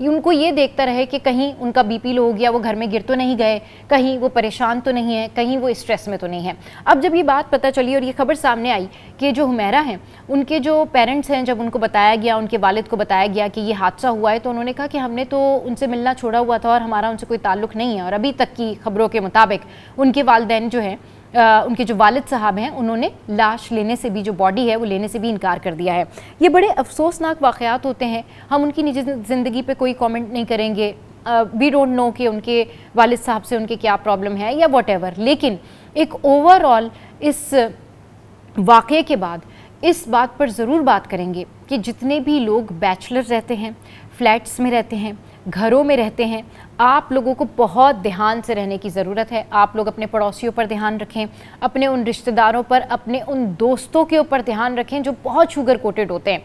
ان کو یہ دیکھتا رہے کہ کہیں ان کا بی پی لو ہو گیا، وہ گھر میں گر تو نہیں گئے، کہیں وہ پریشان تو نہیں ہے، کہیں وہ اسٹریس میں تو نہیں ہے۔ اب جب یہ بات پتہ چلی اور یہ خبر سامنے آئی کہ جو حمیرہ ہیں ان کے جو پیرنٹس ہیں، جب ان کو بتایا گیا، ان کے والد کو بتایا گیا کہ یہ حادثہ ہوا ہے، تو انہوں نے کہا کہ ہم نے تو ان سے ملنا چھوڑا ہوا تھا اور ہمارا ان سے کوئی تعلق نہیں ہے، اور ابھی تک کی خبروں کے مطابق ان کے والدین جو ہیں، ان کے جو والد صاحب ہیں، انہوں نے لاش لینے سے بھی، جو باڈی ہے وہ لینے سے بھی انکار کر دیا ہے۔ یہ بڑے افسوسناک واقعات ہوتے ہیں، ہم ان کی نجی زندگی پہ کوئی کامنٹ نہیں کریں گے، وی ڈونٹ نو کہ ان کے والد صاحب سے ان کے کیا پرابلم ہے یا واٹ ایور، لیکن ایک اوور آل اس واقعے کے بعد اس بات پر ضرور بات کریں گے کہ جتنے بھی لوگ بیچلر رہتے ہیں، فلیٹس میں رہتے ہیں، گھروں میں رہتے ہیں، آپ لوگوں کو بہت دھیان سے رہنے کی ضرورت ہے۔ آپ لوگ اپنے پڑوسیوں پر دھیان رکھیں، اپنے ان رشتہ داروں پر، اپنے ان دوستوں کے اوپر دھیان رکھیں جو بہت شوگر کوٹڈ ہوتے ہیں۔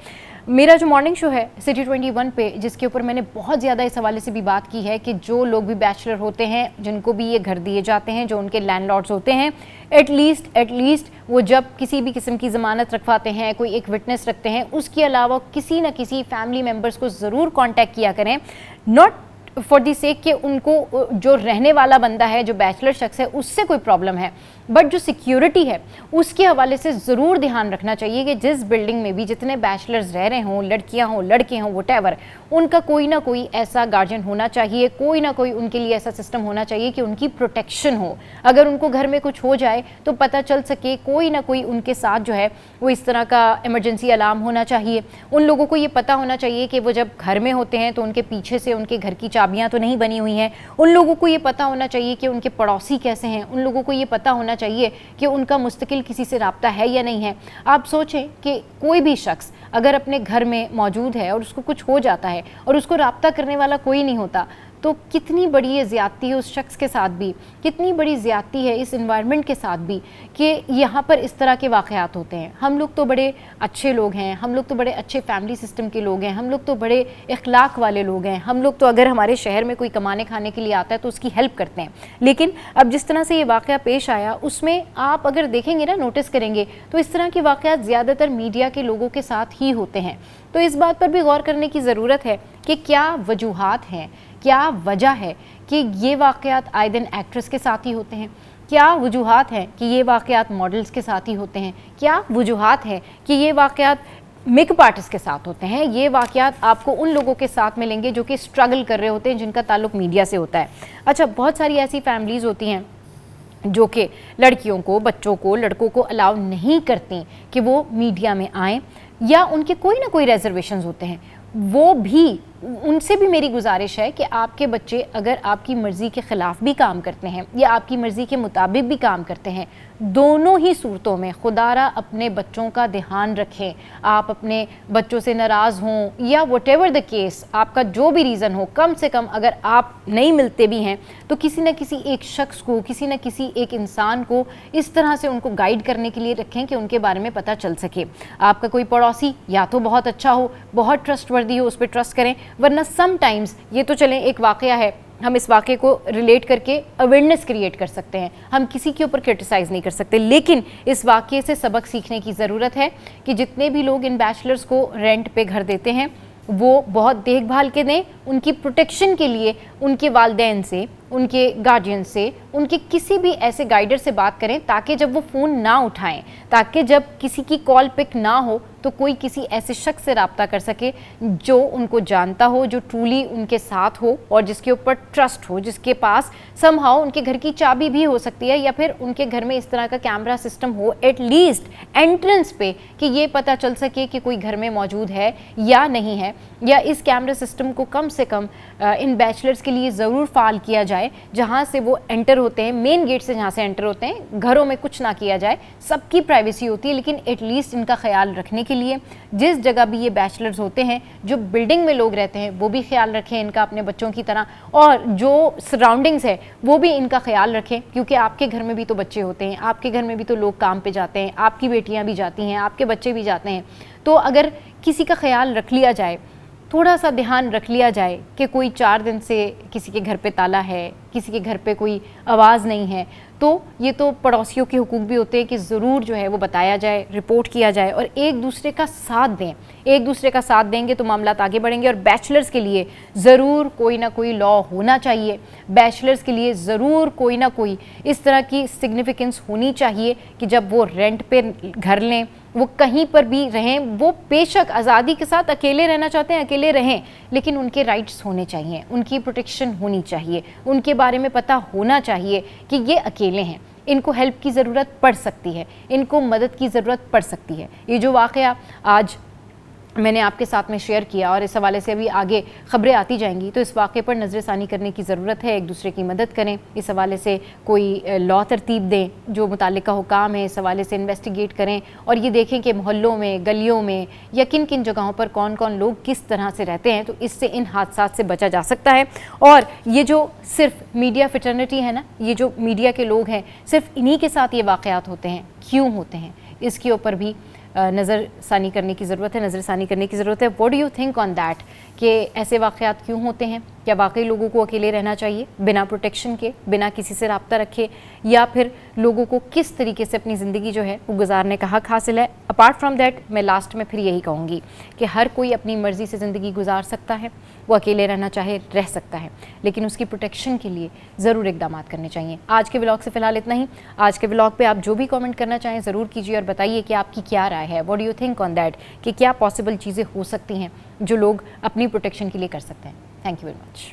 میرا جو مارننگ شو ہے سٹی 21 پہ، جس کے اوپر میں نے بہت زیادہ اس حوالے سے بھی بات کی ہے کہ جو لوگ بھی بیچلر ہوتے ہیں، جن کو بھی یہ گھر دیے جاتے ہیں، جو ان کے لینڈ لارڈز ہوتے ہیں، ایٹ لیسٹ وہ جب کسی بھی قسم کی ضمانت رکھواتے ہیں، کوئی ایک وٹنس رکھتے ہیں، اس کے علاوہ کسی نہ کسی فیملی ممبرس کو ضرور کانٹیکٹ کیا کریں، ناٹ فار دی سیک کہ ان کو جو رہنے والا بندہ ہے، جو بیچلر شخص ہے، اس سے کوئی پرابلم ہے، بٹ جو سیکیورٹی ہے اس کے حوالے سے ضرور دھیان رکھنا چاہیے کہ جس بلڈنگ میں بھی جتنے بیچلرز رہ رہے ہوں، لڑکیاں ہوں، لڑکے ہوں، وٹ ایور، ان کا کوئی نہ کوئی ایسا گارجین ہونا چاہیے، کوئی نہ کوئی ان کے لیے ایسا سسٹم ہونا چاہیے کہ ان کی پروٹیکشن ہو۔ اگر ان کو گھر میں کچھ ہو جائے تو پتہ چل سکے، کوئی نہ کوئی ان کے ساتھ جو ہے وہ اس طرح کا ایمرجنسی الارم ہونا چاہیے۔ ان لوگوں کو یہ پتہ ہونا چاہیے کہ وہ جب گھر میں ہوتے ہیں تو ان کے پیچھے سے ان کے گھر کی چابیاں تو نہیں بنی ہوئی ہیں۔ ان لوگوں کو یہ پتہ ہونا چاہیے کہ ان کے پڑوسی کیسے ہیں۔ ان لوگوں کو یہ پتہ ہونا چاہیے کہ ان کا مستقل کسی سے رابطہ ہے یا نہیں ہے۔ آپ سوچیں کہ کوئی بھی شخص اگر اپنے گھر میں موجود ہے اور اس کو کچھ ہو جاتا ہے اور اس کو رابطہ کرنے والا کوئی نہیں ہوتا، تو کتنی بڑی یہ زیادتی ہے اس شخص کے ساتھ بھی، کتنی بڑی زیادتی ہے اس انوائرمنٹ کے ساتھ بھی کہ یہاں پر اس طرح کے واقعات ہوتے ہیں۔ ہم لوگ تو بڑے اچھے لوگ ہیں، ہم لوگ تو بڑے اچھے فیملی سسٹم کے لوگ ہیں، ہم لوگ تو بڑے اخلاق والے لوگ ہیں، ہم لوگ تو اگر ہمارے شہر میں کوئی کمانے کھانے کے لیے آتا ہے تو اس کی ہیلپ کرتے ہیں۔ لیکن اب جس طرح سے یہ واقعہ پیش آیا، اس میں آپ اگر دیکھیں گے نا، نوٹس کریں گے تو اس طرح کے واقعات زیادہ تر میڈیا کے لوگوں کے ساتھ ہی ہوتے ہیں۔ تو اس بات پر بھی غور کرنے کی ضرورت ہے کہ کیا وجوہات ہیں، کیا وجہ ہے کہ یہ واقعات آئے دن ایکٹریس کے ساتھ ہی ہوتے ہیں، کیا وجوہات ہیں کہ یہ واقعات ماڈلز کے ساتھ ہی ہوتے ہیں، کیا وجوہات ہیں کہ یہ واقعات میک اپ آرٹسٹ کے ساتھ ہوتے ہیں۔ یہ واقعات آپ کو ان لوگوں کے ساتھ ملیں گے جو کہ اسٹرگل کر رہے ہوتے ہیں، جن کا تعلق میڈیا سے ہوتا ہے۔ اچھا، بہت ساری ایسی فیملیز ہوتی ہیں جو کہ لڑکیوں کو، بچوں کو، لڑکوں کو الاؤ نہیں کرتی کہ وہ میڈیا میں آئیں، یا ان کے کوئی نہ کوئی ریزرویشنز ہوتے ہیں۔ وہ بھی، ان سے بھی میری گزارش ہے کہ آپ کے بچے اگر آپ کی مرضی کے خلاف بھی کام کرتے ہیں یا آپ کی مرضی کے مطابق بھی کام کرتے ہیں، دونوں ہی صورتوں میں خدا را اپنے بچوں کا دھیان رکھیں۔ آپ اپنے بچوں سے ناراض ہوں یا وٹ ایور دا کیس، آپ کا جو بھی ریزن ہو، کم سے کم اگر آپ نہیں ملتے بھی ہیں تو کسی نہ کسی ایک شخص کو، کسی نہ کسی ایک انسان کو اس طرح سے ان کو گائیڈ کرنے کے لیے رکھیں کہ ان کے بارے میں پتہ چل سکے۔ آپ کا کوئی پڑوسی یا تو بہت اچھا ہو، بہت ٹرسٹ وردی ہو، اس پہ ٹرسٹ کریں، ورنہ سم ٹائمز یہ تو چلیں ایک واقعہ ہے، ہم اس واقعے کو ریلیٹ کر کے اویئرنیس کریٹ کر سکتے ہیں، ہم کسی کے اوپر کرٹیسائز نہیں کر سکتے، لیکن اس واقعے سے سبق سیکھنے کی ضرورت ہے کہ جتنے بھی لوگ ان بیچلرز کو رینٹ پہ گھر دیتے ہیں وہ بہت دیکھ بھال کے دیں، ان کی پروٹیکشن کے لیے ان کے والدین سے، ان کے گارڈین سے، ان کے کسی بھی ایسے گائیڈر سے بات کریں تاکہ جب وہ فون نہ اٹھائیں، تاکہ جب کسی کی کال پک نہ ہو تو کوئی کسی ایسے شخص سے رابطہ کر سکے جو ان کو جانتا ہو، جو ٹرولی ان کے ساتھ ہو اور جس کے اوپر ٹرسٹ ہو، جس کے پاس سم ہاؤ ان کے گھر کی چابی بھی ہو سکتی ہے، یا پھر ان کے گھر میں اس طرح کا کیمرہ سسٹم ہو ایٹ لیسٹ انٹرنس پہ کہ یہ پتہ چل سکے کہ کوئی گھر میں موجود ہے یا نہیں ہے، یا اس کیمرہ سسٹم کو کم سے کم ان بیچلرز کے لیے ضرور فعال کیا جائے جہاں سے وہ انٹر ہوتے ہیں، مین گیٹ سے جہاں سے انٹر ہوتے ہیں۔ گھروں میں کچھ نہ کیا جائے، سب کی پرائیویسی ہوتی ہے، لیکن ایٹ لیسٹ ان کا خیال رکھنے کے لیے جس جگہ بھی یہ بیچلرز ہوتے ہیں، جو بلڈنگ میں لوگ رہتے ہیں، وہ بھی خیال رکھیں ان کا اپنے بچوں کی طرح، اور جو سراؤنڈنگز ہے وہ بھی ان کا خیال رکھیں، کیونکہ آپ کے گھر میں بھی تو بچے ہوتے ہیں، آپ کے گھر میں بھی تو لوگ کام پہ جاتے ہیں، آپ کی بیٹیاں بھی جاتی ہیں، آپ کے بچے بھی جاتے ہیں۔ تو اگر کسی کا خیال رکھ لیا جائے تھوڑا سا دھیان رکھ لیا جائے کہ کوئی 4 دن سے کسی کے گھر پہ تالا ہے، کسی کے گھر پہ کوئی آواز نہیں ہے، تو یہ تو پڑوسیوں کے حقوق بھی ہوتے ہیں کہ ضرور جو ہے وہ بتایا جائے، رپورٹ کیا جائے اور ایک دوسرے کا ساتھ دیں. ایک دوسرے کا ساتھ دیں گے تو معاملات آگے بڑھیں گے. اور بیچلرز کے لیے ضرور کوئی نہ کوئی لا ہونا چاہیے، بیچلرز کے لیے ضرور کوئی نہ کوئی اس طرح کی سگنیفیکنس ہونی چاہیے کہ جب وہ رینٹ پہ گھر لیں، وہ کہیں پر بھی رہیں، وہ بے شک آزادی کے ساتھ اکیلے رہنا چاہتے ہیں اکیلے رہیں، لیکن ان کے رائٹس ہونے چاہیے، ان کی پروٹیکشن ہونی چاہیے، ان کے بارے میں پتہ ہونا چاہیے کہ یہ اکیلے ہیں، ان کو ہیلپ کی ضرورت پڑ سکتی ہے، ان کو مدد کی ضرورت پڑ سکتی ہے. یہ جو واقعہ آج میں نے آپ کے ساتھ میں شیئر کیا اور اس حوالے سے ابھی آگے خبریں آتی جائیں گی، تو اس واقعے پر نظر ثانی کرنے کی ضرورت ہے. ایک دوسرے کی مدد کریں، اس حوالے سے کوئی لا ترتیب دیں، جو متعلقہ حکام ہیں اس حوالے سے انویسٹیگیٹ کریں اور یہ دیکھیں کہ محلوں میں، گلیوں میں یا کن کن جگہوں پر کون کون لوگ کس طرح سے رہتے ہیں، تو اس سے ان حادثات سے بچا جا سکتا ہے. اور یہ جو صرف میڈیا فٹرنیٹی ہے نا، یہ جو میڈیا کے لوگ ہیں، صرف انہی کے ساتھ یہ واقعات ہوتے ہیں، کیوں ہوتے ہیں، اس کے اوپر بھی نظر ثانی کرنے کی ضرورت ہے، نظر ثانی کرنے کی ضرورت ہے. What do you think on that کہ ایسے واقعات کیوں ہوتے ہیں؟ کیا واقعی لوگوں کو اکیلے رہنا چاہیے بنا پروٹیکشن کے، بنا کسی سے رابطہ رکھے، یا پھر لوگوں کو کس طریقے سے اپنی زندگی جو ہے وہ گزارنے کا حق حاصل ہے؟ اپارٹ فرام دیٹ میں لاسٹ میں پھر یہی کہوں گی کہ ہر کوئی اپنی مرضی سے زندگی گزار سکتا ہے، وہ اکیلے رہنا چاہے رہ سکتا ہے، لیکن اس کی پروٹیکشن کے لیے ضرور اقدامات کرنے چاہیے. آج کے ولاگ سے فی الحال اتنا ہی. آج کے ولاگ پہ آپ جو بھی کامنٹ کرنا چاہیں ضرور کیجیے اور بتائیے کہ آپ کی کیا رائے ہے. What do you think on that کہ کیا پاسبل چیزیں ہو سکتی ہیں جو لوگ اپنی پروٹیکشن کے لیے کر سکتے ہیں. Thank you very much.